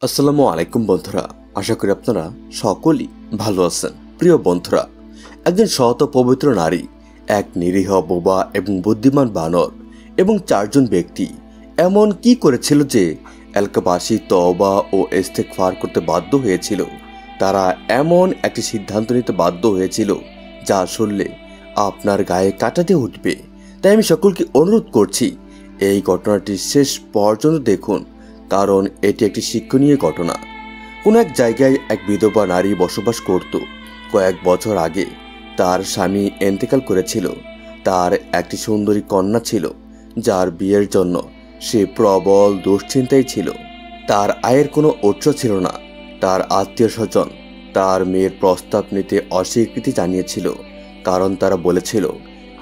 আসসালামু আলাইকুম বন্ধুরা, আশা করি আপনারা সকলেই ভালো আছেন। প্রিয় বন্ধুরা, একজন সৎ ও পবিত্র নারী, এক নিরীহ বোবা এবং বুদ্ধিমান বানর এবং 4 জন ব্যক্তি এমন কি করেছিল যে এলাকাবাসী তওবা ও ইস্তেগফার করতে বাধ্য হয়েছিল। তারা এমন একটি সিদ্ধান্ত নিতে বাধ্য হয়েছিল যা শুনলে আপনার গায়ে কাঁটা দিয়ে উঠবে। তাই আমি সকলকে অনুরোধ করছি, এই ঘটনাটি শেষ পর্যন্ত দেখুন, কারণ এটি একটি শিক্ষণীয় ঘটনা। কোন এক জায়গায় এক বিধবা নারী বসবাস করত। কয়েক বছর আগে তার স্বামী ইন্তেকাল করেছিল। তার একটি সুন্দরী কন্যা ছিল, যার বিয়ের জন্য সে প্রবল দুশ্চিন্তায় ছিল। তার আয়ের কোনো উৎস ছিল না। তার আত্মীয় স্বজন তার মেয়ের প্রস্তাব নিতে অস্বীকৃতি জানিয়েছিল, কারণ তারা বলেছিল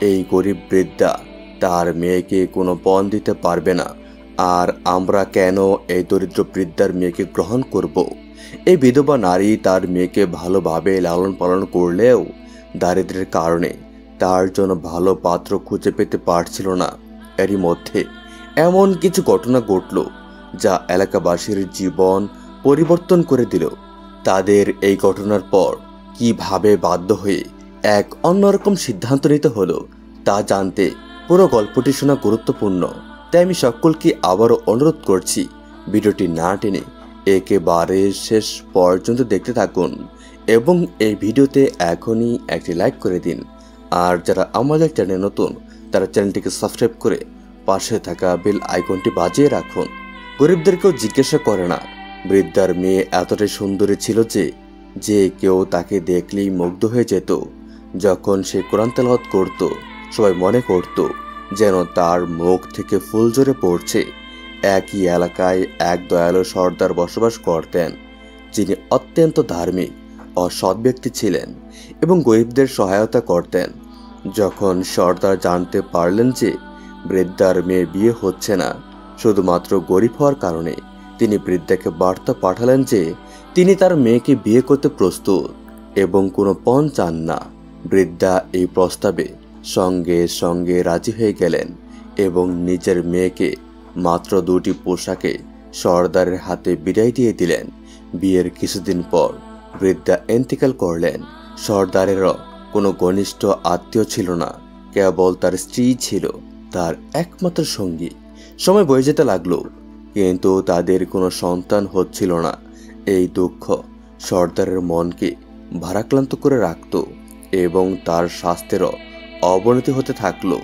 এই গরিব বৃদ্ধা তার মেয়েকে কোনো পণ দিতে পারবে না, আর আমরা কেন এই দরিদ্র বৃদ্ধার মেয়েকে গ্রহণ করব। এই বিধবা নারী তার মেয়েকে ভালোভাবে লালন পালন করলেও দারিদ্র্যের কারণে তার জন্য ভালো পাত্র খুঁজে পেতে পারছিল না। এরই মধ্যে এমন কিছু ঘটনা ঘটল যা এলাকাবাসীর জীবন পরিবর্তন করে দিল। তাদের এই ঘটনার পর কিভাবে বাধ্য হয়ে এক অন্যরকম সিদ্ধান্ত নিতে হলো তা জানতে পুরো গল্পটি শোনা গুরুত্বপূর্ণ। তাই আমি সকলকে আবারও অনুরোধ করছি, ভিডিওটি না টেনে একেবারে শেষ পর্যন্ত দেখতে থাকুন এবং এই ভিডিওতে এখনই একটি লাইক করে দিন। আর যারা আমাদের চ্যানেলে নতুন, তারা চ্যানেলটিকে সাবস্ক্রাইব করে পাশে থাকা বেল আইকনটি বাজিয়ে রাখুন। গরিবদেরকেও জিজ্ঞাসা করে না, বৃদ্ধার মেয়ে এতটাই সুন্দরী ছিল যে কেউ তাকে দেখলেই মুগ্ধ হয়ে যেত। যখন সে কোরআন তেলাওয়াত করত, সবাই মনে করত যেন তার মুখ থেকে ফুল ঝরে পড়ছে। একই এলাকায় এক দয়ালু সর্দার বসবাস করতেন, যিনি অত্যন্ত ধার্মিক ও সৎ ব্যক্তি ছিলেন এবং গরিবদের সহায়তা করতেন। যখন সর্দার জানতে পারলেন যে বৃদ্ধার মেয়ে বিয়ে হচ্ছে না শুধুমাত্র গরিব হওয়ার কারণে, তিনি বৃদ্ধাকে বার্তা পাঠালেন যে তিনি তার মেয়েকে বিয়ে করতে প্রস্তুত এবং কোনো পণ চান না। বৃদ্ধা এই প্রস্তাবে সঙ্গে সঙ্গে রাজি হয়ে গেলেন এবং নিজের মেয়েকে মাত্র 2টি পোশাকে সর্দারের হাতে বিদায় দিয়ে দিলেন। বিয়ের কিছুদিন পর বৃদ্ধা ইন্তেকাল করলেন। সর্দারেরও কোনো ঘনিষ্ঠ আত্মীয় ছিল না, কেবল তার স্ত্রী ছিল তার একমাত্র সঙ্গী। সময় বয়ে যেতে লাগলো, কিন্তু তাদের কোনো সন্তান হচ্ছিল না। এই দুঃখ সর্দারের মনকে ভারাক্রান্ত করে রাখত এবং তার স্বাস্থ্যেরও অবনতি হতে থাকলো।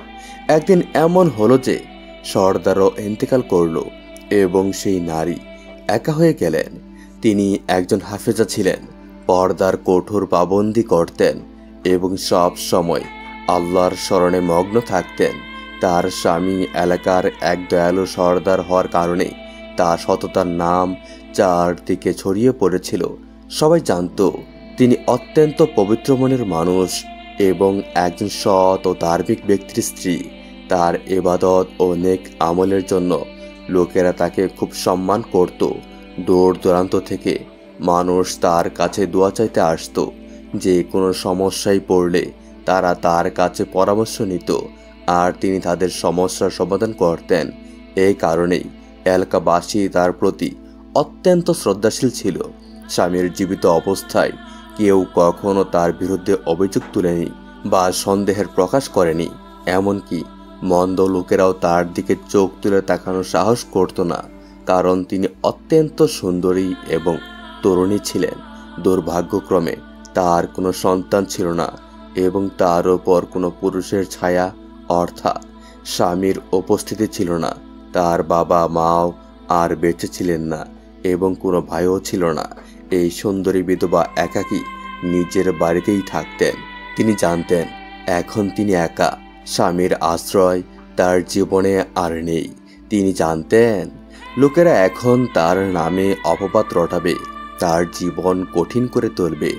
একদিন এমন হলো যে সর্দারও ইন্তেকাল করলো এবং সেই নারী একা হয়ে গেলেন। তিনি একজন হাফেজা ছিলেন, পর্দার কঠোর পাবন্দি করতেন এবং সব সময় আল্লাহর স্মরণে মগ্ন থাকতেন। তার স্বামী এলাকার এক দয়ালু সর্দার হওয়ার কারণে তার সততার নাম চারদিকে ছড়িয়ে পড়েছিল। সবাই জানত তিনি অত্যন্ত পবিত্র মনের মানুষ এবং একজন সৎ ও ধার্মিক ব্যক্তির স্ত্রী। তার ইবাদত ও নেক আমলের জন্য লোকেরা তাকে খুব সম্মান করত। দূর দূরান্ত থেকে মানুষ তার কাছে দোয়া চাইতে আসত। যে কোনো সমস্যায় পড়লে তারা তার কাছে পরামর্শ নিত আর তিনি তাদের সমস্যার সমাধান করতেন। এই কারণেই এলাকাবাসী তার প্রতি অত্যন্ত শ্রদ্ধাশীল ছিল। স্বামীর জীবিত অবস্থায় কেউ কখনো তার বিরুদ্ধে অভিযোগ তুলেনি বা সন্দেহের প্রকাশ করেনি। এমনকি মন্দ লোকেরাও তার দিকে চোখ তুলে তাকানোর সাহস করত না, কারণ তিনি অত্যন্ত সুন্দরী এবং তরুণী ছিলেন। দুর্ভাগ্যক্রমে তার কোনো সন্তান ছিল না এবং তার ওপর কোনো পুরুষের ছায়া অর্থাৎ স্বামীর উপস্থিতি ছিল না। তার বাবা মাও আর বেঁচে ছিলেন না এবং কোনো ভাইও ছিল না। এই সুন্দরী বিধবা একাকী নিজের বাড়িতেই থাকতেন। তিনি জানতেন এখন তিনি একা, স্বামীর আশ্রয় তার জীবনে আর নেই। তিনি জানতেন লোকেরা এখন তার নামে অপবাদ রটাবে, তার জীবন কঠিন করে তুলবে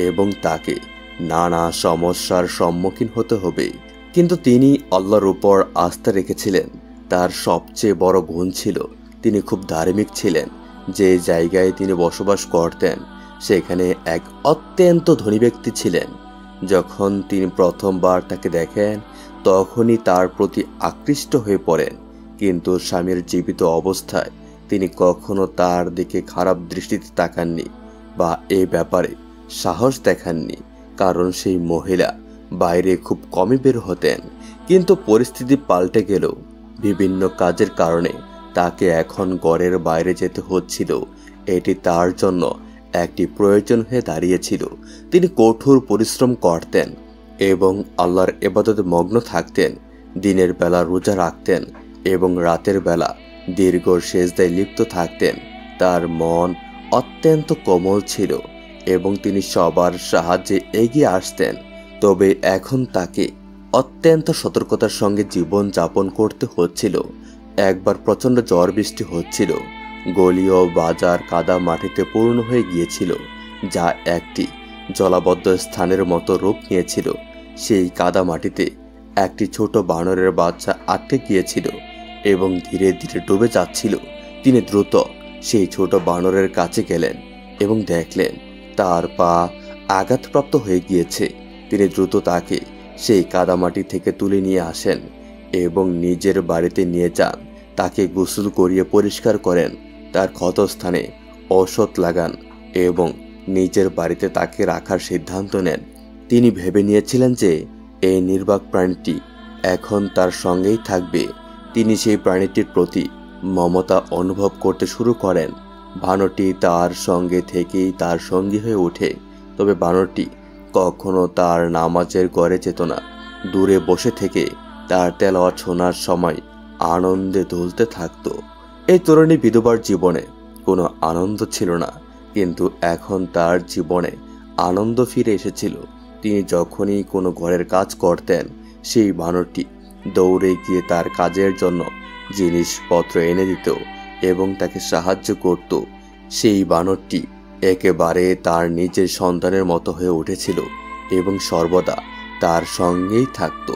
এবং তাকে নানা সমস্যার সম্মুখীন হতে হবে। কিন্তু তিনি আল্লাহর উপর আস্থা রেখেছিলেন। তার সবচেয়ে বড় গুণ ছিল তিনি খুব ধার্মিক ছিলেন। যে জায়গায় তিনি বসবাস করতেন সেখানে এক অত্যন্ত ধনী ব্যক্তি ছিলেন। যখন তিনি প্রথমবার তাকে দেখেন তখনই তার প্রতি আকৃষ্ট হয়ে পড়েন, কিন্তু স্বামীর জীবিত অবস্থায় তিনি কখনো তার দিকে খারাপ দৃষ্টিতে তাকাননি বা এ ব্যাপারে সাহস দেখাননি, কারণ সেই মহিলা বাইরে খুব কমই বের হতেন। কিন্তু পরিস্থিতি পাল্টে গেল। বিভিন্ন কাজের কারণে তাকে এখন ঘরের বাইরে যেতে হচ্ছিল। এটি তার জন্য একটি প্রয়োজন হয়ে দাঁড়িয়েছিল। তিনি কঠোর পরিশ্রম করতেন এবং আল্লাহর ইবাদতে মগ্ন থাকতেন। দিনের বেলা রোজা রাখতেন এবং রাতের বেলা দীর্ঘ সেজদায় লিপ্ত থাকতেন। তার মন অত্যন্ত কোমল ছিল এবং তিনি সবার সাহায্যে এগিয়ে আসতেন। তবে এখন তাকে অত্যন্ত সতর্কতার সঙ্গে জীবন যাপন করতে হচ্ছিল। একবার প্রচণ্ড ঝড় বৃষ্টি হচ্ছিল। গলি ও বাজার কাদা মাটিতে পূর্ণ হয়ে গিয়েছিল, যা একটি জলাবদ্ধ স্থানের মতো রূপ নিয়েছিল। সেই কাদা মাটিতে একটি ছোট বানরের বাচ্চা আটকে গিয়েছিল এবং ধীরে ধীরে ডুবে যাচ্ছিল। তিনি দ্রুত সেই ছোট বানরের কাছে গেলেন এবং দেখলেন তার পা আঘাতপ্রাপ্ত হয়ে গিয়েছে। তিনি দ্রুত তাকে সেই কাদামাটি থেকে তুলে নিয়ে আসেন এবং নিজের বাড়িতে নিয়ে যান। তাকে গোসল করিয়ে পরিষ্কার করেন, তার ক্ষতস্থানে ঔষধ লাগান এবং নিজের বাড়িতে তাকে রাখার সিদ্ধান্ত নেন। তিনি ভেবে নিয়েছিলেন যে এই নির্বাক প্রাণীটি এখন তার সঙ্গেই থাকবে। তিনি সেই প্রাণীটির প্রতি মমতা অনুভব করতে শুরু করেন। বানরটি তার সঙ্গে থেকেই তার সঙ্গী হয়ে ওঠে। তবে বানরটি কখনো তার নামাজের ঘরে যেত না। দূরে বসে থেকে তার তেলাওয়াত শোনার সময় আনন্দে দুলতে থাকত। এই তরুণী বিধবার জীবনে কোনো আনন্দ ছিল না, কিন্তু এখন তার জীবনে আনন্দ ফিরে এসেছিল। তিনি যখনই কোনো ঘরের কাজ করতেন, সেই বানরটি দৌড়ে গিয়ে তার কাজের জন্য জিনিসপত্র এনে দিত এবং তাকে সাহায্য করত। সেই বানরটি একেবারে তার নিজের সন্তানের মতো হয়ে উঠেছিল এবং সর্বদা তার সঙ্গেই থাকত।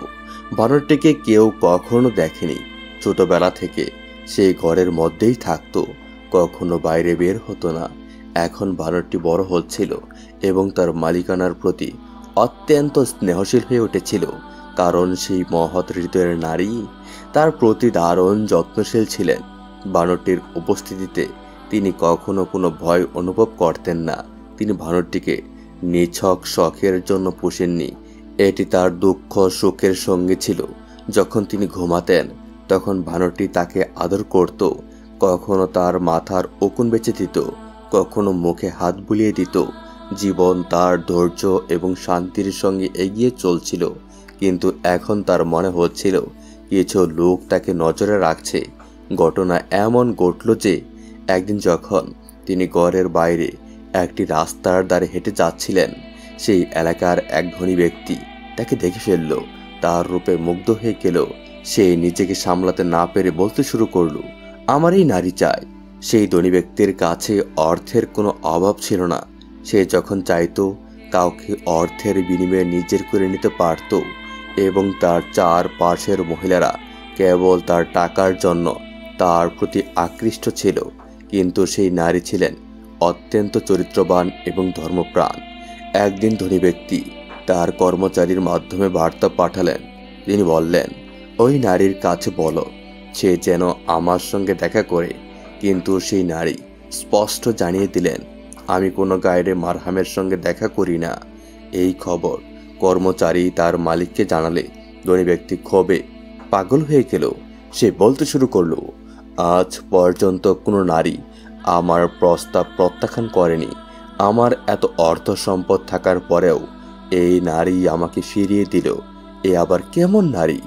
বানরটিকে কেউ কখনো দেখেনি। ছোটবেলা থেকে সেই ঘরের মধ্যেই থাকত, কখনো বাইরে বের হতো না। এখন বানরটি বড় হচ্ছিল এবং তার মালিকানার প্রতি অত্যন্ত স্নেহশীল হয়ে উঠেছিল, কারণ সেই মহৎ হৃদয়ের নারী তার প্রতি দারুণ যত্নশীল ছিলেন। বানরটির উপস্থিতিতে তিনি কখনো কোনো ভয় অনুভব করতেন না। তিনি বানরটিকে নিছক শখের জন্য পুষেননি, এটি তার দুঃখ সুখের সঙ্গী ছিল। যখন তিনি ঘুমাতেন তখন বানরটি তাকে আদর করত, কখনো তার মাথার উকুন বেঁচে দিত, কখনো মুখে হাত বুলিয়ে দিত। জীবন তার ধৈর্য এবং শান্তির সঙ্গে এগিয়ে চলছিল, কিন্তু এখন তার মনে হচ্ছিল কিছু লোক তাকে নজরে রাখছে। ঘটনা এমন ঘটল যে একদিন যখন তিনি ঘরের বাইরে একটি রাস্তার ধারে হেঁটে যাচ্ছিলেন, সেই এলাকার এক ধনী ব্যক্তি তাকে দেখে ফেলল। তার রূপে মুগ্ধ হয়ে গেল। সে নিজেকে সামলাতে না পেরে বলতে শুরু করলো, আমার এই নারী চাই। সেই ধনী ব্যক্তির কাছে অর্থের কোনো অভাব ছিল না। সে যখন চাইতো কাউকে অর্থের বিনিময়ে নিজের করে নিতে পারত এবং তার চারপাশের মহিলারা কেবল তার টাকার জন্য তার প্রতি আকৃষ্ট ছিল। কিন্তু সেই নারী ছিলেন অত্যন্ত চরিত্রবান এবং ধর্মপ্রাণ। একদিন ধনী ব্যক্তি তার কর্মচারীর মাধ্যমে বার্তা পাঠালেন। তিনি বললেন, ওই নারীর কাছে বলো সে যেন আমার সঙ্গে দেখা করে। কিন্তু সেই নারী স্পষ্ট জানিয়ে দিলেন, আমি কোনো গাইডে মারহামের সঙ্গে দেখা করি না। এই খবর কর্মচারী তার মালিককে জানালে ধনী ব্যক্তি ক্ষোভে পাগল হয়ে গেল। সে বলতে শুরু করলো, আজ পর্যন্ত কোনো নারী আমার প্রস্তাব প্রত্যাখ্যান করেনি। আমার এত অর্থ সম্পদ থাকার পরেও এই নারী আমাকে ফিরিয়ে দিল। এ আবার কেমন নারী?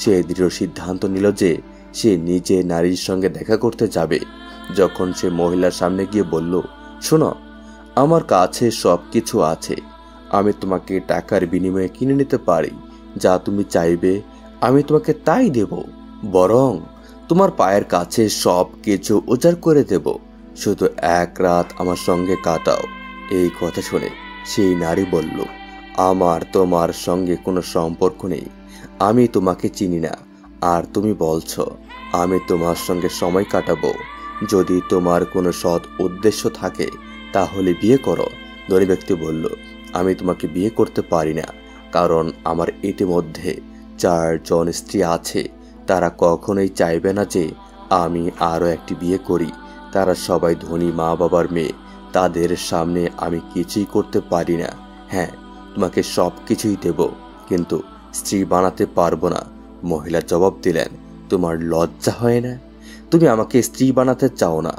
সে দৃঢ় সিদ্ধান্ত নিল যে সে নিজে নারীর সঙ্গে দেখা করতে যাবে। যখন সে মহিলার সামনে গিয়ে বলল, শোনো, আমার কাছে সব কিছু আছে, আমি তোমাকে টাকার বিনিময়ে কিনে নিতে পারি। যা তুমি চাইবে আমি তোমাকে তাই দেব, বরং তোমার পায়ের কাছে সব কিছু উজাড় করে দেব। শুধু এক রাত আমার সঙ্গে কাটাও। এই কথা শুনে সেই নারী বলল, আমার তোমার সঙ্গে কোনো সম্পর্ক নেই, আমি তোমাকে চিনি না, আর তুমি বলছো আমি তোমার সঙ্গে সময় কাটাবো। যদি তোমার কোনো সৎ উদ্দেশ্য থাকে তাহলে বিয়ে করো। ধনী ব্যক্তি বলল, আমি তোমাকে বিয়ে করতে পারি না, কারণ আমার ইতিমধ্যে 4 জন স্ত্রী আছে। তারা কখনোই চাইবে না যে আমি আরও একটি বিয়ে করি। তারা সবাই ধনী মা বাবার মেয়ে, তাদের সামনে আমি কিছুই করতে পারি না। হ্যাঁ, তোমাকে সব কিছুই দেব, কিন্তু স্ত্রী বানাতে পারবো না। মহিলা জবাব দিলেন, তোমার লজ্জা হয় না? তুমি আমাকে স্ত্রী বানাতে চাও না,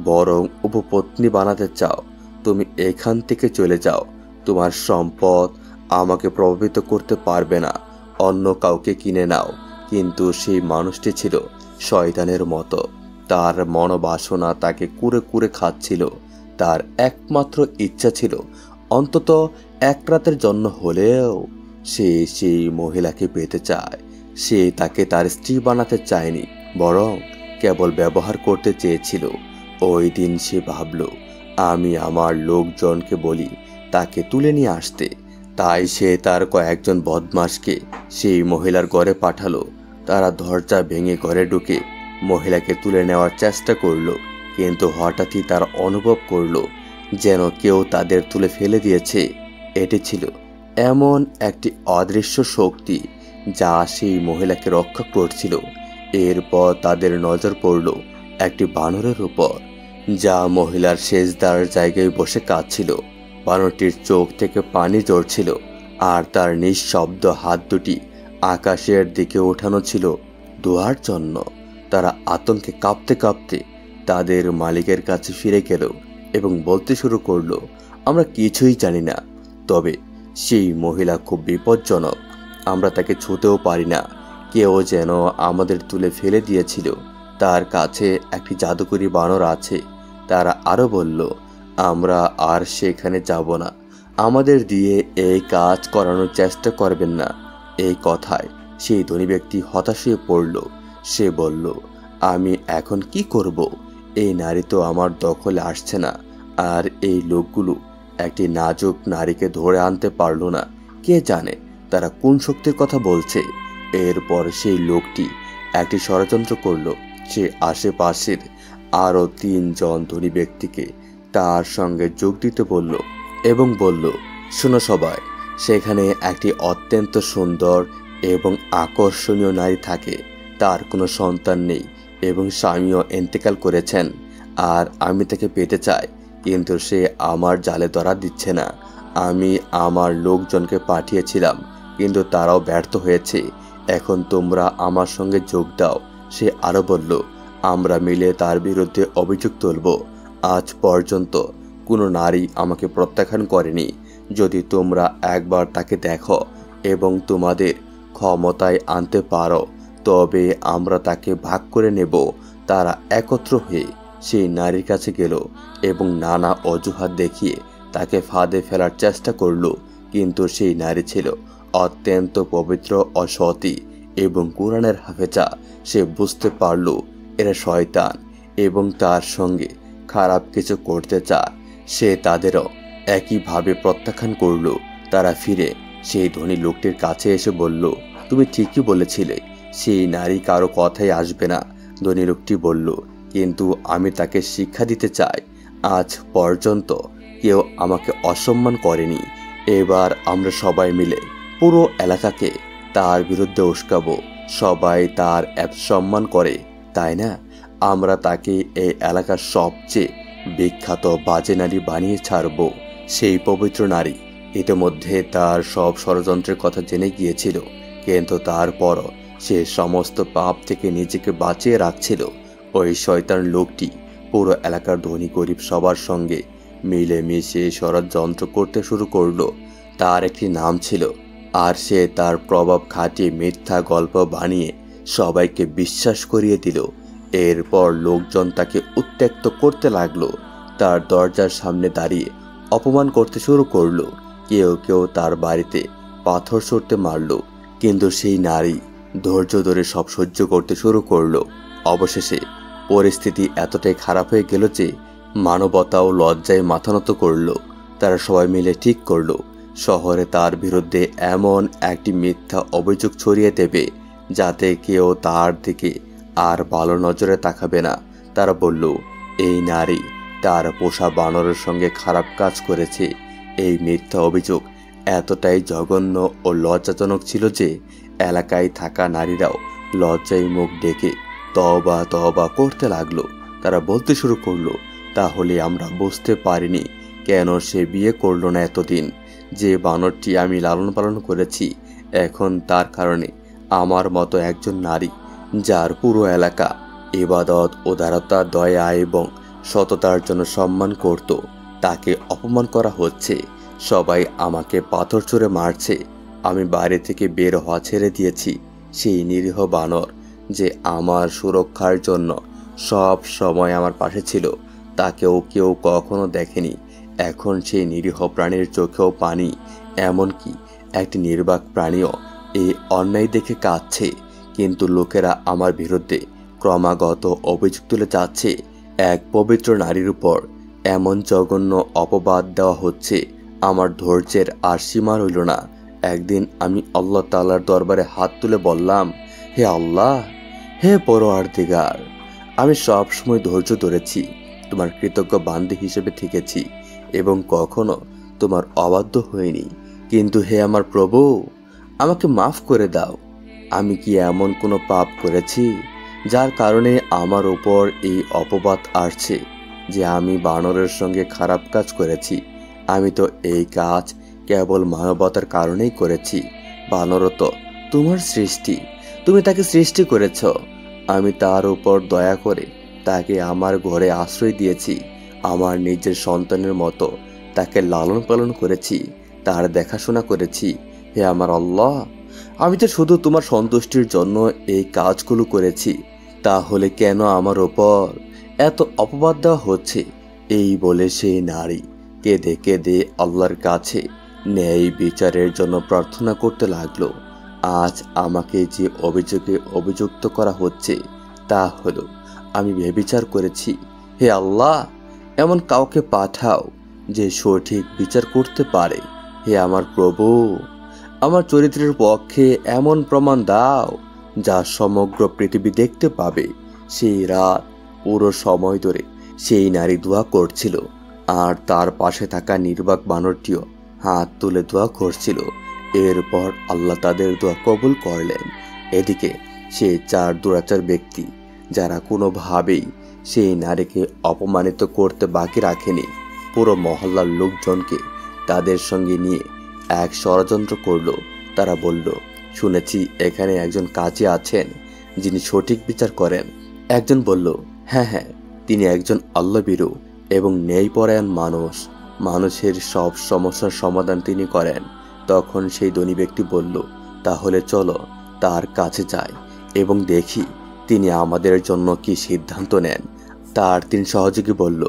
বরং উপপত্নী বানাতে চাও। তুমি এখান থেকে চলে যাও। তোমার সম্পদ আমাকে প্রভাবিত করতে পারবে না। অন্য কাউকে কিনে নাও। কিন্তু সেই মানুষটি ছিল শয়তানের মতো। তার মনোবাসনা তাকে কুরে কুরে খাচ্ছিল। তার একমাত্র ইচ্ছা ছিল অন্তত এক রাতের জন্য হলেও সে সেই মহিলাকে পেতে চায়। সে তাকে তার স্ত্রী বানাতে চায়নি, বরং কেবল ব্যবহার করতে চেয়েছিল। ওই দিন সে ভাবল, আমি আমার লোকজনকে বলি তাকে তুলে নিয়ে আসতে। তাই সে তার কয়েকজন বদমাশকে সেই মহিলার ঘরে পাঠালো। তারা দরজা ভেঙে ঘরে ঢুকে মহিলাকে তুলে নেওয়ার চেষ্টা করলো, কিন্তু হঠাৎই তারা অনুভব করলো যেন কেউ তাদের তুলে ফেলে দিয়েছে। এটি ছিল এমন একটি অদৃশ্য শক্তি যা সেই মহিলাকে রক্ষা করছিল। এরপর তাদের নজর পড়ল একটি বানরের উপর, যা মহিলার সেজদার জায়গায় বসে কাঁদছিল। বানরটির চোখ থেকে পানি ঝরছিল, আর তার নিঃশব্দ হাত দুটি আকাশের দিকে ওঠানো ছিল দোয়ার জন্য। তারা আতঙ্কে কাঁপতে কাঁপতে তাদের মালিকের কাছে ফিরে গেল এবং বলতে শুরু করলো, আমরা কিছুই জানি না, তবে সেই মহিলা খুব বিপজ্জনক। আমরা তাকে ছুঁতেও পারি না। কেউ যেন আমাদের তুলে ফেলে দিয়েছিল। তার কাছে একটি জাদুকরী বানর আছে। তারা আরো বলল, আমরা আর সেখানে যাব না। আমাদের দিয়ে এই কাজ করানোর চেষ্টা করবেন না। এই কথায় সেই ধনী ব্যক্তি হতাশ হয়ে পড়ল। সে বলল, আমি এখন কি করব? এই নারী তো আমার দখলে আসছে না, আর এই লোকগুলো একটি নাজুক নারীকে ধরে আনতে পারল না। কে জানে তারা কোন শক্তির কথা বলছে। এরপর সেই লোকটি একটি ষড়যন্ত্র করল। সে আশেপাশের আরো 3 জন ধনী ব্যক্তিকে তার সঙ্গে যোগ দিতে বলল এবং বলল, শোনো সবাই, সেখানে একটি অত্যন্ত সুন্দর এবং আকর্ষণীয় নারী থাকে। তার কোনো সন্তান নেই এবং স্বামীও ইন্তেকাল করেছেন, আর আমি তাকে পেতে চাই, কিন্তু সে আমার জালে ধরা দিচ্ছে না। আমি আমার লোকজনকে পাঠিয়েছিলাম, কিন্তু তারাও ব্যর্থ হয়েছে। এখন তোমরা আমার সঙ্গে যোগ দাও। সে আরো বলল, আমরা মিলে তার বিরুদ্ধে অভিযোগ তুলব। আজ পর্যন্ত কোনো নারী আমাকে প্রত্যাখ্যান করেনি। যদি তোমরা একবার তাকে দেখো এবং তোমাদের ক্ষমতায় আনতে পারো, তবে আমরা তাকে ভাগ করে নেব। তারা একত্র হয়ে সেই নারীর কাছে গেল এবং নানা অজুহাত দেখিয়ে তাকে ফাঁদে ফেলার চেষ্টা করল। কিন্তু সেই নারী ছিল অত্যন্ত পবিত্র ও সতী এবং কোরআনের হাফেজা। সে বুঝতে পারল এরা শয়তান এবং তার সঙ্গে খারাপ কিছু করতে চায়। সে তাদেরও একইভাবে প্রত্যাখ্যান করল। তারা ফিরে সেই ধনী লোকটির কাছে এসে বলল, তুমি ঠিকই বলেছিলে, সেই নারী কারো কথাই আসবে না। ধনী লোকটি বলল, কিন্তু আমি তাকে শিক্ষা দিতে চাই। আজ পর্যন্ত কেউ আমাকে অসম্মান করেনি। এবার আমরা সবাই মিলে পুরো এলাকাকে তার বিরুদ্ধে উস্কাবো। সবাই তার এত সম্মান করে, তাই না? আমরা তাকে এই এলাকার সবচেয়ে বিখ্যাত বাজে নারী বানিয়ে ছাড়ব। সেই পবিত্র নারী ইতিমধ্যে তার সব ষড়যন্ত্রের কথা জেনে গিয়েছিল, কিন্তু তারপরও সে সমস্ত পাপ থেকে নিজেকে বাঁচিয়ে রাখছিল। ওই শয়তান লোকটি পুরো এলাকার ধনী গরিব সবার সঙ্গে মিলেমিশে ষড়যন্ত্র করতে শুরু করলো। তার একটি নাম ছিল, আর সে তার প্রভাব খাটিয়ে মিথ্যা গল্প বানিয়ে সবাইকে বিশ্বাস করিয়ে দিল। এরপর লোকজন তাকে উত্ত্যক্ত করতে লাগলো। তার দরজার সামনে দাঁড়িয়ে অপমান করতে শুরু করলো। কেউ কেউ তার বাড়িতে পাথর ছুঁড়তে মারলো, কিন্তু সেই নারী ধৈর্য ধরে সব সহ্য করতে শুরু করলো। অবশেষে পরিস্থিতি এতটাই খারাপ হয়ে গেল যে মানবতা ও লজ্জায় মাথা নত করলো। তারা সবাই মিলে ঠিক করলো শহরে তার বিরুদ্ধে এমন একটি মিথ্যা অভিযোগ ছড়িয়ে দেবে যাতে কেউ তার দিকে আর ভালো নজরে তাকাবে না। তারা বলল, এই নারী তার পোষা বানরের সঙ্গে খারাপ কাজ করেছে। এই মিথ্যা অভিযোগ এতটাই জঘন্য ও লজ্জাজনক ছিল যে এলাকায় থাকা নারীরাও লজ্জায় মুখ ডেকে তওবা তওবা করতে লাগলো। তারা বলতে শুরু করলো, তাহলে আমরা বুঝতে পারিনি কেন সে বিয়ে করলো না এতদিন। যে বানরটি আমি লালন পালন করেছি, এখন তার কারণে আমার মতো একজন নারী, যার পুরো এলাকা ইবাদত, উদারতা, দয়া এবং সততার জন্য সম্মান করত, তাকে অপমান করা হচ্ছে। সবাই আমাকে পাথর ছুঁড়ে মারছে। আমি বাইরে থেকে বের হওয়া ছেড়ে দিয়েছি। সেই নিরীহ বানর যে আমার সুরক্ষার জন্য সব সময় আমার পাশে ছিল, তাকেও কেউ কখনো দেখেনি। এখন সেই নিরীহ প্রাণীর চোখেও পানি। এমনকি একটি নির্বাক প্রাণীও এই অন্যায় দেখে কাঁদছে। কিন্তু লোকেরা আমার বিরুদ্ধে ক্রমাগত অভিযোগ তুলে যাচ্ছে। এক পবিত্র নারীর উপর এমন জঘন্য অপবাদ দেওয়া হচ্ছে। আমার ধৈর্যের আর সীমা রইল না। একদিন আমি আল্লাহ তাআলার দরবারে হাত তুলে বললাম, হে আল্লাহ, হে পরওয়ারদিগার, আমি সব সময় ধৈর্য ধরেছি, তোমার কৃতজ্ঞ বান্দী হিসেবে থেকেছি এবং কখনো তোমার অবাধ্য হইনি। কিন্তু হে আমার প্রভু, আমাকে মাফ করে দাও। আমি কি এমন কোনো পাপ করেছি যার কারণে আমার উপর এই অপবাদ আসছে যে আমি বানরের সঙ্গে খারাপ কাজ করেছি? আমি তো এই কাজ কেবল মানবতার কারণেই করেছি। বানরও তো তোমার সৃষ্টি, তুমি তাকে সৃষ্টি করেছ। আমি তার উপর দয়া করে তাকে আমার ঘরে আশ্রয় দিয়েছি। আমার নিজের সন্তানের মতো তাকে লালন পালন করেছি, তার দেখাশোনা করেছি। হে আমার আল্লাহ, আমি তো শুধু তোমার সন্তুষ্টির জন্য এই কাজগুলো করেছি, তাহলে কেন আমার ওপর এত অপবাদ দেওয়া হচ্ছে? এই বলে সেই নারী কেঁদে কেঁদে আল্লাহর কাছে ন্যায় বিচারের জন্য প্রার্থনা করতে লাগলো। আজ আমাকে যে অভিযোগে অভিযুক্ত করা হচ্ছে তা হলো আমি ব্যভিচার করেছি। হে আল্লাহ, এমন কাউকে পাঠাও যে সঠিক বিচার করতে পারে। হে আমার প্রভু, আমার চরিত্রের পক্ষে এমন প্রমাণ দাও যা সমগ্র পৃথিবী দেখতে পাবে। সেই রাত পুরো সময় ধরে সেই নারী দোয়া করছিল, আর তার পাশে থাকা নির্বাক বানরটিও হাত তুলে দোয়া করছিল। এরপর আল্লাহ তাদের দোয়া কবুল করলেন। এদিকে সেই চার দুরাচার ব্যক্তি, যারা কোনোভাবেই সেই নারীকে অপমানিত করতে বাকি রাখেনি, পুরো মহল্লার লোকজনকে তাদের সঙ্গে নিয়ে এক ষড়যন্ত্র করলো। তারা বলল, শুনেছি এখানে একজন কাজী আছেন যিনি সঠিক বিচার করেন। একজন বলল, হ্যাঁ হ্যাঁ, তিনি একজন আল্লাহভীরু এবং ন্যায়পরায়ণ মানুষ। মানুষের সব সমস্যার সমাধান তিনি করেন। তখন সেই ধনী ব্যক্তি বলল, তাহলে চলো তার কাছে যাই এবং দেখি তিনি আমাদের জন্য কি সিদ্ধান্ত নেন। তার তিন সহযোগী বলল,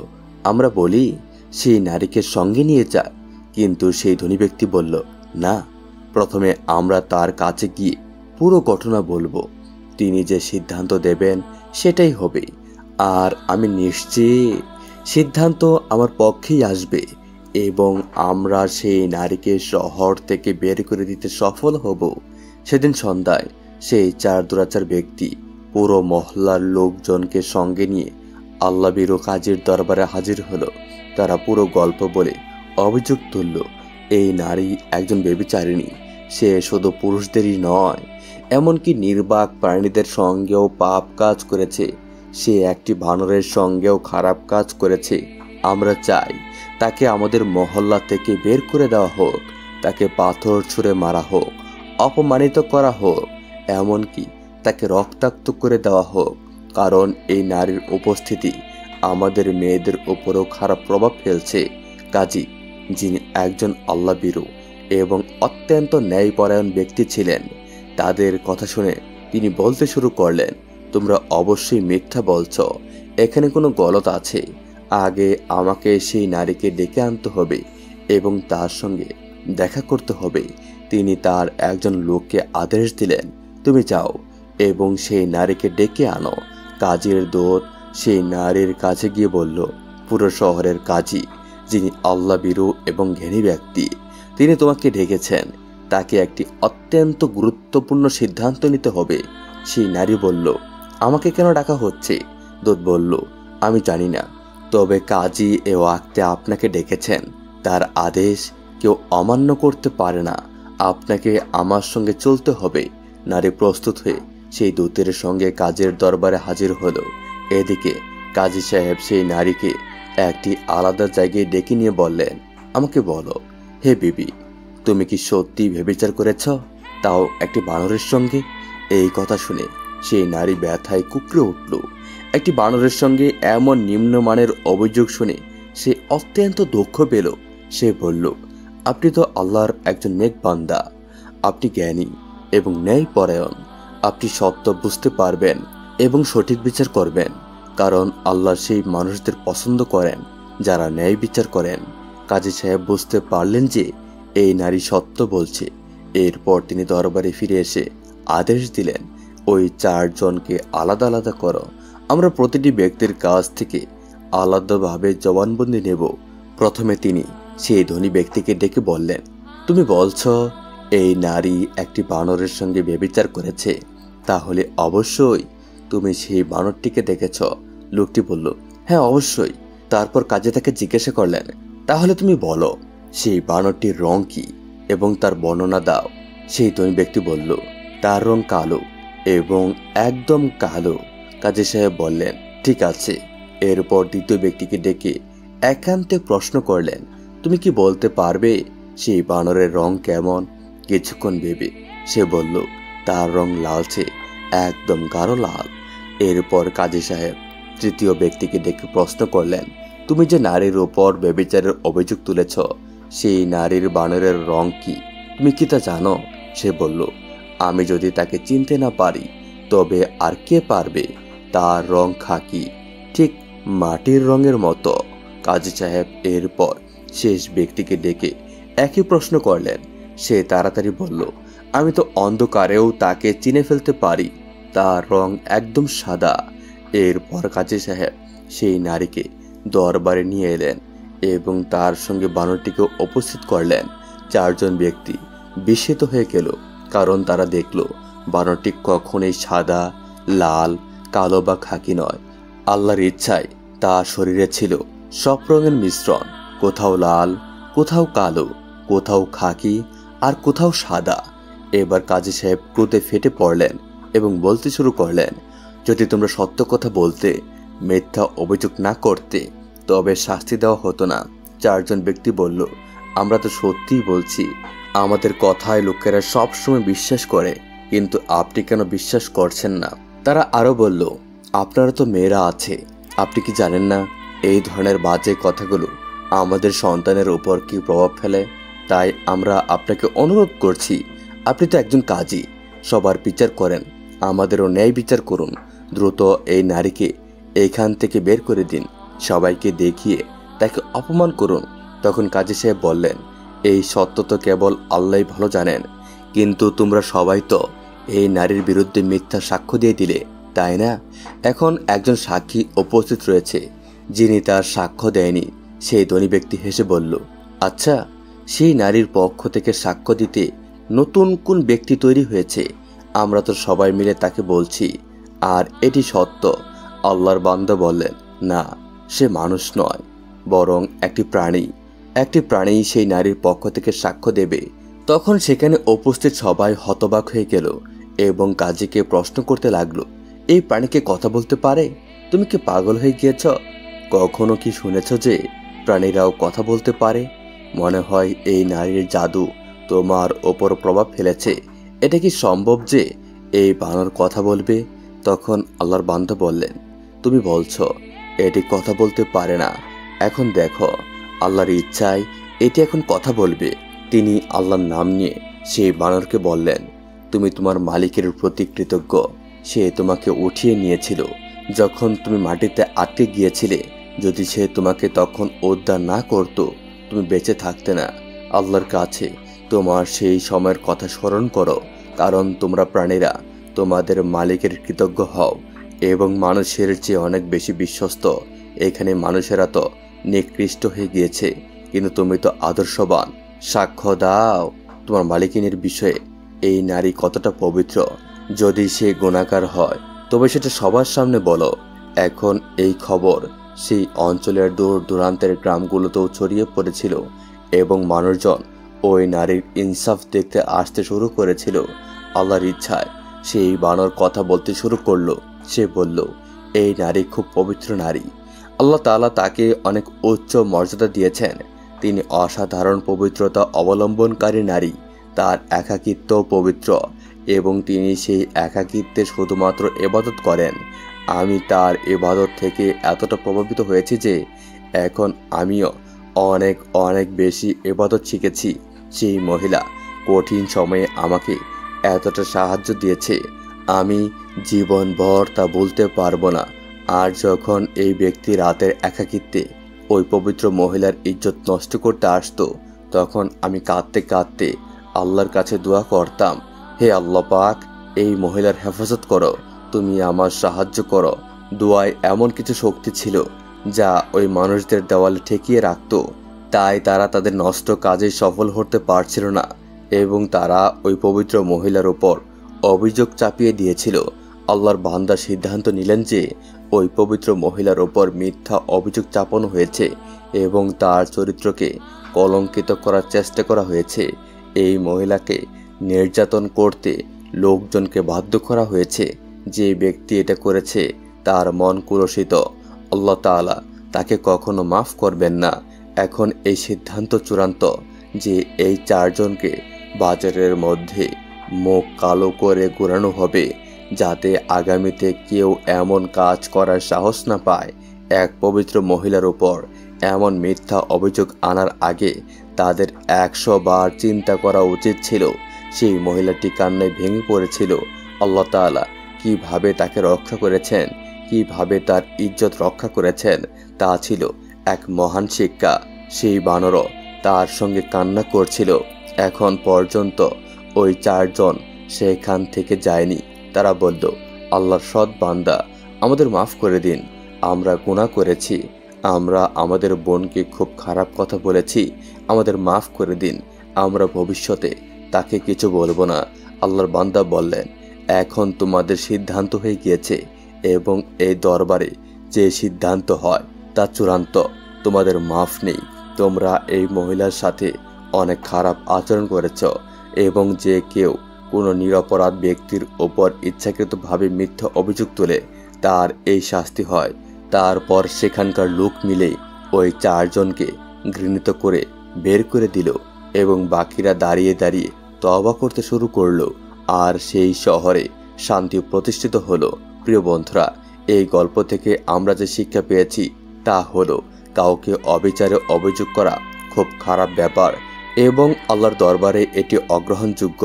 আমরা বলি সেই নারীকে সঙ্গে নিয়ে যাক। কিন্তু সেই ধনী ব্যক্তি বলল, না, প্রথমে আমরা তার কাছে গিয়ে পুরো ঘটনা বলবো। তিনি যে সিদ্ধান্ত দেবেন সেটাই হবে, আর আমি নিশ্চিত সিদ্ধান্ত আমার পক্ষেই আসবে এবং আমরা সেই নারীকে শহর থেকে বের করে দিতে সফল হব। সেদিন সন্ধ্যায় সেই চার দুরাচার ব্যক্তি পুরো মহল্লার লোকজনকে সঙ্গে নিয়ে আল্লাহভীরু কাজীর দরবারে হাজির হলো। তারা পুরো গল্প বলে অভিযোগ তুলল, এই নারী একজন ব্যভিচারিণী। সে শুধু পুরুষদেরই নয়, এমনকি নির্বাক প্রাণীদের সঙ্গেও পাপ কাজ করেছে। সে একটি বানরের সঙ্গেও খারাপ কাজ করেছে। আমরা চাই তাকে আমাদের মহল্লা থেকে বের করে দেওয়া হোক, তাকে পাথর ছুঁড়ে মারা হোক, অপমানিত করা হোক, এমনকি তাকে রক্তাক্ত করে দেওয়া হোক। কারণ এই নারীর উপস্থিতি আমাদের মেয়েদের উপরেও খারাপ প্রভাব ফেলছে। কাজী, যিনি একজন আল্লাহভীরু এবং অত্যন্ত ন্যায়পরায়ণ ব্যক্তি ছিলেন, তাদের কথা শুনে তিনি বলতে শুরু করলেন, তোমরা অবশ্যই মিথ্যা বলছ। এখানে কোনো গলত আছে। আগে আমাকে সেই নারীকে ডেকে আনতে হবে এবং তার সঙ্গে দেখা করতে হবে। তিনি তার একজন লোককে আদেশ দিলেন, তুমি যাও এবং সেই নারীকে ডেকে আনো। কাজীর দূত সেই নারীর কাছে গিয়ে বলল, পুরো শহরের কাজী, যিনি আল্লাহভীরু এবং জ্ঞানী ব্যক্তি, তিনি তোমাকে ডেকেছেন। তাকে একটি অত্যন্ত গুরুত্বপূর্ণ সিদ্ধান্ত নিতে হবে। সেই নারী বলল, আমাকে কেন ডাকা হচ্ছে? দূত বলল, আমি জানি না, তবে কাজী এ ওয়াক্তে আপনাকে ডেকেছেন। তার আদেশ কেউ অমান্য করতে পারে না। আপনাকে আমার সঙ্গে চলতে হবে। নারী প্রস্তুত হয়ে সেই দূতের সঙ্গে কাজের দরবারে হাজির হলো। এদিকে কাজী সাহেব সেই নারীকে একটি আলাদা জায়গায় ডেকে নিয়ে বললেন, আমাকে বলো হে বিবি, তুমি কি সত্যি ব্যভিচার করেছ, তাও একটি বানরের সঙ্গে? এই কথা শুনে সেই নারী ব্যথায় কুঁকড়ে উঠল। একটি বানরের সঙ্গে এমন নিম্নমানের অভিযোগ শুনে সে অত্যন্ত দুঃখ পেল। সে বলল, আপনি তো আল্লাহর একজন নেক বান্দা, আপনি জ্ঞানী এবং ন্যায়পরায়ণ, আপনি সত্য বুঝতে পারবেন এবং সঠিক বিচার করবেন, কারণ আল্লাহ সেই মানুষদের পছন্দ করেন যারা ন্যায় বিচার করেন। কাজী সাহেব বুঝতে পারলেন যে এই নারী সত্য বলছে। এরপর তিনি দরবারে ফিরে এসে আদেশ দিলেন, ওই 4 জনকে আলাদা আলাদা করো, আমরা প্রতিটি ব্যক্তির কাছ থেকে আলাদাভাবে জবানবন্দি নেব। প্রথমে তিনি সেই ধনী ব্যক্তিকে ডেকে বললেন, তুমি বলছো এই নারী একটি বানরের সঙ্গে ব্যভিচার করেছে, তাহলে অবশ্যই তুমি সেই বানরটিকে দেখেছ? লোকটি বলল, হ্যাঁ অবশ্যই। তারপর কাজে তাকে জিজ্ঞাসা করলেন, তাহলে তুমি বলো সেই বানরটির রং কি এবং তার বর্ণনা দাও। সেই ধনী ব্যক্তি বলল, তার রং কালো এবং একদম কালো। কাজী সাহেব বললেন, ঠিক আছে। এরপর দ্বিতীয় ব্যক্তিকে ডেকে একান্তে প্রশ্ন করলেন, তুমি কি বলতে পারবে সেই বানরের রং কেমন? কিছুক্ষণ ভেবে সে বলল, তার রং লালচে, একদম গাঢ় লাল। এরপর কাজী সাহেব তৃতীয় ব্যক্তিকে ডেকে প্রশ্ন করলেন, তুমি যে নারীর ওপর ব্যভিচারের অভিযোগ তুলেছ, সেই নারীর বানরের রং কি, তুমি কি তা জানো? সে বলল, আমি যদি তাকে চিনতে না পারি তবে আর কে পারবে? তার রং খাকি, ঠিক মাটির রঙের মতো। কাজী সাহেব এরপর শেষ ব্যক্তিকে ডেকে একই প্রশ্ন করলেন। সে তাড়াতাড়ি বলল, আমি তো অন্ধকারেও তাকে চিনে ফেলতে পারি, তার রং একদম সাদা। এরপর কাজী সাহেব সেই নারীকে দরবারে নিয়ে এলেন এবং তার সঙ্গে বানরটিকে উপস্থিত করলেন। 4 জন ব্যক্তি বিস্মিত হয়ে গেল, কারণ তারা দেখল বানরটি কখনোই সাদা, লাল, কালো বা খাকি নয়। আল্লাহর ইচ্ছায় তার শরীরে ছিল সব রঙের মিশ্রণ, কোথাও লাল, কোথাও কালো, কোথাও খাকি আর কোথাও সাদা। এবার কাজী সাহেব ক্রোধে ফেটে পড়লেন এবং বলতে শুরু করলেন, যদি তোমরা সত্য কথা বলতে, মিথ্যা অভিযোগ না করতে, তবে শাস্তি দেওয়া হতো না। 4 জন ব্যক্তি বলল, আমরা তো সত্যিই বলছি, আমাদের কথায় লোকেরা সবসময় বিশ্বাস করে, কিন্তু আপনি কেন বিশ্বাস করছেন না? তারা আরো বলল, আপনারা তো মেয়েরা আছে, আপনি কি জানেন না এই ধরনের বাজে কথাগুলো আমাদের সন্তানের উপর কি প্রভাব ফেলে? তাই আমরা আপনাকে অনুরোধ করছি, আপনি তো একজন কাজী, সবার বিচার করেন, আমাদেরও ন্যায় বিচার করুন। দ্রুত এই নারীকে এইখান থেকে বের করে দিন, সবাইকে দেখিয়ে তাকে অপমান করুন। তখন কাজী সাহেব বললেন, এই সত্য তো কেবল আল্লাহই ভালো জানেন, কিন্তু তোমরা সবাই তো এই নারীর বিরুদ্ধে মিথ্যা সাক্ষ্য দিয়ে দিলে, তাই না? এখন একজন সাক্ষী উপস্থিত রয়েছে যিনি তার সাক্ষ্য দেয়নি। সেই ধনী ব্যক্তি হেসে বলল, আচ্ছা, সেই নারীর পক্ষ থেকে সাক্ষ্য দিতে নতুন কোন ব্যক্তি তৈরি হয়েছে? আমরা তো সবাই মিলে তাকে বলছি, আর এটি সত্য। আল্লাহর বান্দা বললেন, না, সে মানুষ নয়, বরং একটি প্রাণী। একটি প্রাণী সেই নারীর পক্ষ থেকে সাক্ষ্য দেবে। তখন সেখানে উপস্থিত সবাই হতবাক হয়ে গেল এবং কাজীকে প্রশ্ন করতে লাগলো, এই প্রাণীকে কথা বলতে পারে? তুমি কি পাগল হয়ে গিয়েছ? কখনো কি শুনেছ যে প্রাণীরাও কথা বলতে পারে? মনে হয় এই নারীর জাদু তোমার ওপর প্রভাব ফেলেছে। এটা কি সম্ভব যে এই বানর কথা বলবে? তখন আল্লাহর বান্দা বললেন, তুমি বলছো এটি কথা বলতে পারে না, এখন দেখো আল্লাহর ইচ্ছায় এটি এখন কথা বলবে। তিনি আল্লাহর নাম নিয়ে সেই বানরকে বললেন, তুমি তোমার মালিকের প্রতি কৃতজ্ঞ, সে তোমাকে উঠিয়ে নিয়েছিল যখন তুমি মাটিতে আটকে গিয়েছিলে। যদি সে তোমাকে তখন উদ্ধার না করত, তুমি বেঁচে থাকতে না। আল্লাহর কাছে তোমার সেই সময়ের কথা স্মরণ করো, কারণ তোমরা প্রাণীরা তোমাদের মালিকের কৃতজ্ঞ হও এবং মানুষের চেয়ে অনেক বেশি বিশ্বস্ত। এখানে মানুষেরা তো নিকৃষ্ট হয়ে গিয়েছে, কিন্তু তুমি তো আদর্শবান। সাক্ষ্য দাও তোমার মালিকিনের বিষয়ে, এই নারী কতটা পবিত্র। যদি সে গুনাহগার হয় তবে সেটা সবার সামনে বলো। এখন এই খবর সেই অঞ্চলের দূর দূরান্তের গ্রামগুলোতেও ছড়িয়ে পড়েছিল এবং মানুষজন ওই নারীর ইনসাফ দেখতে আসতে শুরু করেছিল। আল্লাহর ইচ্ছায় সেই বানর কথা বলতে শুরু করলো। সে বলল, এই নারী খুব পবিত্র নারী। আল্লাহ তাআলা তাকে অনেক উচ্চ মর্যাদা দিয়েছেন। তিনি অসাধারণ পবিত্রতা অবলম্বনকারী নারী। তার একাকিত্ব পবিত্র এবং তিনি সেই একাকিত্বে শুধুমাত্র ইবাদত করেন। আমি তার ইবাদত থেকে এতটা প্রভাবিত হয়েছি যে এখন আমিও অনেক অনেক বেশি ইবাদত শিখেছি। সেই মহিলা কঠিন সময়ে আমাকে এতটা সাহায্য দিয়েছে, আমি জীবনভর তা বলতে পারবো না। আর যখন এই ব্যক্তি রাতের একাকিত্বে ওই পবিত্র মহিলার ইজ্জত নষ্ট করতে আসতো, তখন আমি কাঁদতে কাঁদতে আল্লাহর কাছে দোয়া করতাম, হে আল্লাহ পাক, এই মহিলার হেফাজত করো, তুমি আমার সাহায্য করো। দোয়ায় এমন কিছু শক্তি ছিল যা ওই মানুষদের দেওয়ালে ঠেকিয়ে রাখত। তাই তারা তাদের নষ্ট কাজে সফল হতে পারছিল না এবং তারা ওই পবিত্র মহিলার ওপর অভিযোগ চাপিয়ে দিয়েছিল। আল্লাহর বান্দা সিদ্ধান্ত নিলেন যে ওই পবিত্র মহিলার ওপর মিথ্যা অভিযোগ চাপানো হয়েছে এবং তার চরিত্রকে কলঙ্কিত করার চেষ্টা করা হয়েছে। এই মহিলাকে নির্যাতন করতে লোকজনকে বাধ্য করা হয়েছে। যে ব্যক্তি এটা করেছে তার মন কুলসিত, আল্লাহ তাআলা তাকে কখনো মাফ করবেন না। এখন এই সিদ্ধান্ত চূড়ান্ত যে এই চারজনকে বাজারের মধ্যে মুখ কালো করে ঘোরানো হবে, যাতে আগামীতে কেউ এমন কাজ করার সাহস না পায়। এক পবিত্র মহিলার উপর এমন মিথ্যা অভিযোগ আনার আগে তাদের 100 বার চিন্তা করা উচিত ছিল। সেই মহিলাটি কান্নায় ভেঙে পড়েছিল। আল্লাহ তাআলা কিভাবে তাকে রক্ষা করেছেন, কিভাবে তার ইজ্জত রক্ষা করেছেন, তা ছিল এক মহান শিক্ষা। সেই বানরও তার সঙ্গে কান্না করছিল। এখন পর্যন্ত ওই চারজন সেখান থেকে যায়নি। তারা বলল, আল্লাহর সৎ বান্দা, আমাদের মাফ করে দিন, আমরা গুনাহ করেছি, আমরা আমাদের বোনকে খুব খারাপ কথা বলেছি, আমাদের মাফ করে দিন, আমরা ভবিষ্যতে তাকে কিছু বলবো না। আল্লাহর বান্দা বললেন, এখন তোমাদের সিদ্ধান্ত হয়ে গিয়েছে এবং এই দরবারে যে সিদ্ধান্ত হয় তা চূড়ান্ত, তোমাদের মাফ নেই। তোমরা এই মহিলার সাথে অনেক খারাপ আচরণ করেছ এবং যে কেউ কোনো নিরপরাধ ব্যক্তির ওপর ইচ্ছাকৃতভাবে মিথ্যা অভিযোগ তোলে তার এই শাস্তি হয়। তারপর সেখানকার লোক মিলে ওই চারজনকে ঘৃণিত করে বের করে দিল এবং বাকিরা দাঁড়িয়ে দাঁড়িয়ে তওবা করতে শুরু করলো। আর সেই শহরে শান্তি প্রতিষ্ঠিত হলো। প্রিয় বন্ধুরা, এই গল্প থেকে আমরা যে শিক্ষা পেয়েছি তা হলো কাউকে অবিচারে অভিযোগ করা খুব খারাপ ব্যাপার এবং আল্লাহর দরবারে এটি অগ্রহণযোগ্য।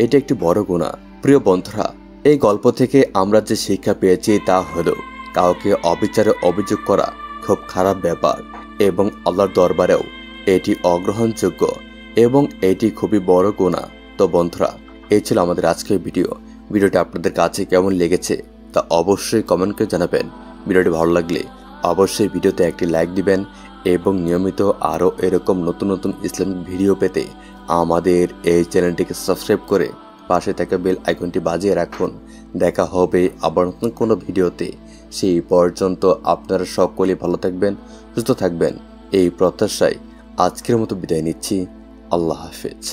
এটি একটি বড় গুনাহ। প্রিয় বন্ধুরা, এই গল্প থেকে আমরা যে শিক্ষা পেয়েছি তা হলো কাউকে অবিচারে অভিযোগ করা খুব খারাপ ব্যাপার এবং আল্লাহর দরবারেও এটি অগ্রহণযোগ্য এবং এটি খুবই বড় গুনাহ। তো বন্ধুরা, এই ছিল আমাদের আজকের ভিডিওটি আপনাদের কাছে কেমন লেগেছে তা অবশ্যই কমেন্ট করে জানাবেন। ভিডিওটি ভালো লাগলে অবশ্যই ভিডিওতে একটি লাইক দিবেন এবং নিয়মিত আরও এরকম নতুন নতুন ইসলামিক ভিডিও পেতে আমাদের এই চ্যানেলটিকে সাবস্ক্রাইব করে পাশে থাকা বেল আইকনটি বাজিয়ে রাখুন। দেখা হবে আবার নতুন কোনো ভিডিওতে। সেই পর্যন্ত আপনারা সকলেই ভালো থাকবেন, সুস্থ থাকবেন এই প্রত্যাশায় আজকের মতো বিদায় নিচ্ছি। আল্লাহ হাফেজ।